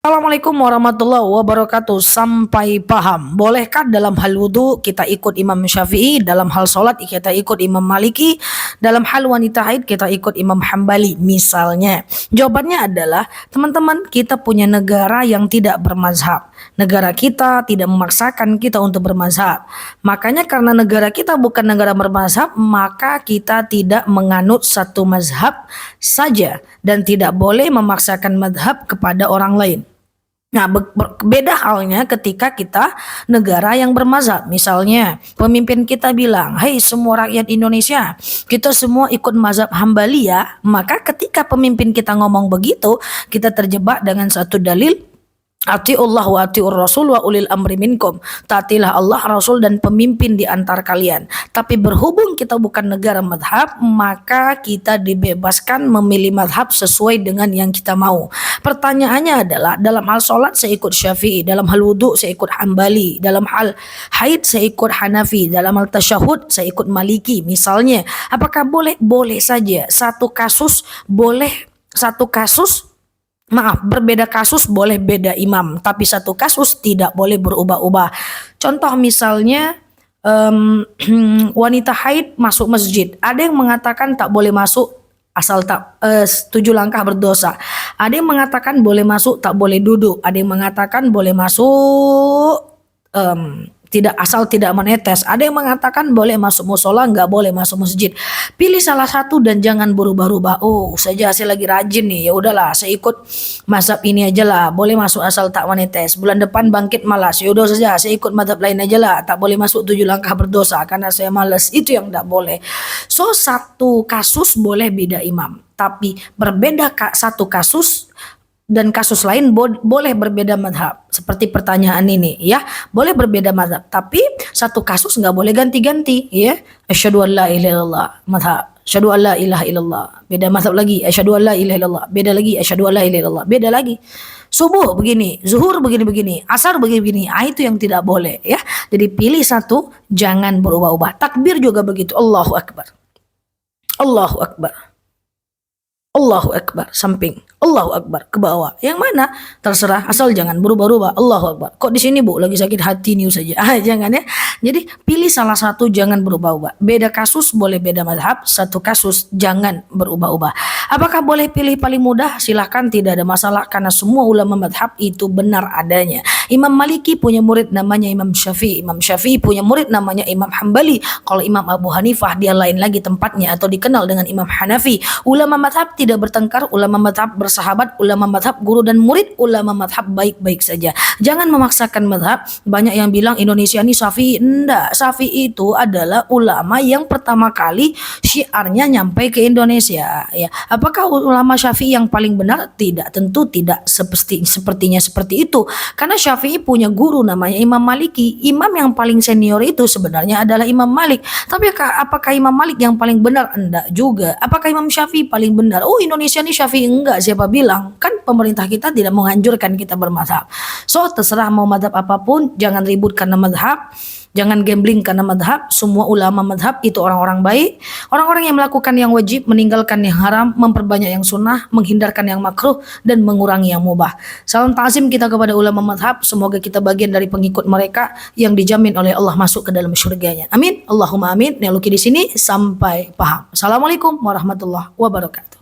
Assalamualaikum warahmatullahi wabarakatuh. Sampai paham. Bolehkah dalam hal wudhu kita ikut Imam Syafi'i, dalam hal sholat kita ikut Imam Maliki, dalam hal wanita haid kita ikut Imam Hambali misalnya? Jawabannya adalah, teman-teman, kita punya negara yang tidak bermazhab. Negara kita tidak memaksakan kita untuk bermazhab. Makanya karena negara kita bukan negara bermazhab, maka kita tidak menganut satu mazhab saja dan tidak boleh memaksakan mazhab kepada orang lain. Nah, beda halnya ketika kita negara yang bermazhab. Misalnya, pemimpin kita bilang, "Hei semua rakyat Indonesia, kita semua ikut mazhab Hambali ya." Maka ketika pemimpin kita ngomong begitu, kita terjebak dengan satu dalil, Atiullah wa atiur rasul wa ulil amri minkum. Taatilah Allah, Rasul dan pemimpin di antar kalian. Tapi berhubung kita bukan negara madhab, maka kita dibebaskan memilih madhab sesuai dengan yang kita mau. Pertanyaannya adalah, dalam hal sholat saya ikut Syafi'i, dalam hal wudhu saya ikut Hambali, dalam hal haid saya ikut Hanafi, dalam hal tasyahud saya ikut Maliki misalnya. Apakah boleh? Boleh saja. Berbeda kasus boleh beda imam, tapi satu kasus tidak boleh berubah-ubah. Contoh misalnya, wanita haid masuk masjid. Ada yang mengatakan tak boleh masuk asal tak 7 langkah berdosa. Ada yang mengatakan boleh masuk tak boleh duduk. Ada yang mengatakan boleh masuk tidak menetes. Ada yang mengatakan boleh masuk musola, nggak boleh masuk masjid. Pilih salah satu dan jangan berubah-ubah. Oh, saya lagi rajin nih, ya udahlah saya ikut mazhab ini aja lah. Boleh masuk asal tak menetes. Bulan depan bangkit malas, ya udah saja saya ikut mazhab lain aja lah. Tak boleh masuk 7 langkah berdosa karena saya malas. Itu yang tidak boleh. So, satu kasus boleh beda imam, tapi berbeda satu kasus dan kasus lain boleh berbeda madhab. Seperti pertanyaan ini ya, boleh berbeda madhab, tapi satu kasus nggak boleh ganti-ganti ya. Asyhadu an la ilaha illallah madhab, asyhadu an la ilaha illallah, beda madhab lagi. Asyhadu an la ilaha illallah, beda lagi. Asyhadu an la ilaha illallah, beda lagi. Subuh begini, zuhur begini-begini, asar begini-begini. Itu yang tidak boleh ya. Jadi pilih satu, jangan berubah-ubah. Takbir juga begitu. Allahu Akbar, Allahu Akbar, Allahu Akbar, samping, Allahu Akbar, ke bawah. Yang mana? Terserah, asal jangan berubah-ubah. Allahu Akbar. Kok di sini Bu lagi sakit hati nih saja. Jangan ya. Jadi pilih salah satu, jangan berubah-ubah. Beda kasus boleh beda madhab, satu kasus jangan berubah-ubah. Apakah boleh pilih paling mudah? Silahkan, tidak ada masalah karena semua ulama madhab itu benar adanya. Imam Maliki punya murid namanya Imam Syafi'i. Imam Syafi'i punya murid namanya Imam Hambali. Kalau Imam Abu Hanifah dia lain lagi tempatnya, atau dikenal dengan Imam Hanafi. Ulama madhab tidak bertengkar, ulama madhab bersahabat, ulama madhab guru dan murid, ulama madhab baik-baik saja. Jangan memaksakan madhab. Banyak yang bilang Indonesia ini Syafi'i. Enggak, Syafi'i itu adalah ulama yang pertama kali syiarnya nyampe ke Indonesia ya. Apakah ulama Syafi'i yang paling benar? Tidak, tentu tidak sepertinya seperti itu. Karena Syafi'i punya guru namanya Imam Maliki. Imam yang paling senior itu sebenarnya adalah Imam Malik. Tapi apakah Imam Malik yang paling benar? Enggak juga. Apakah Imam Syafi'i paling benar? Oh, Indonesia ini Syafi'i. Enggak, siapa bilang? Kan pemerintah kita tidak menganjurkan kita bermadzhab. So, terserah mau madhab apapun, jangan ribut karena madhab. Jangan gambling karena madhab. Semua ulama madhab itu orang-orang baik, orang-orang yang melakukan yang wajib, meninggalkan yang haram, memperbanyak yang sunnah, menghindarkan yang makruh, dan mengurangi yang mubah. Salam ta'zim kita kepada ulama madhab. Semoga kita bagian dari pengikut mereka yang dijamin oleh Allah masuk ke dalam surganya. Amin, Allahumma amin. Neluki di sini, sampai paham. Assalamualaikum warahmatullahi wabarakatuh.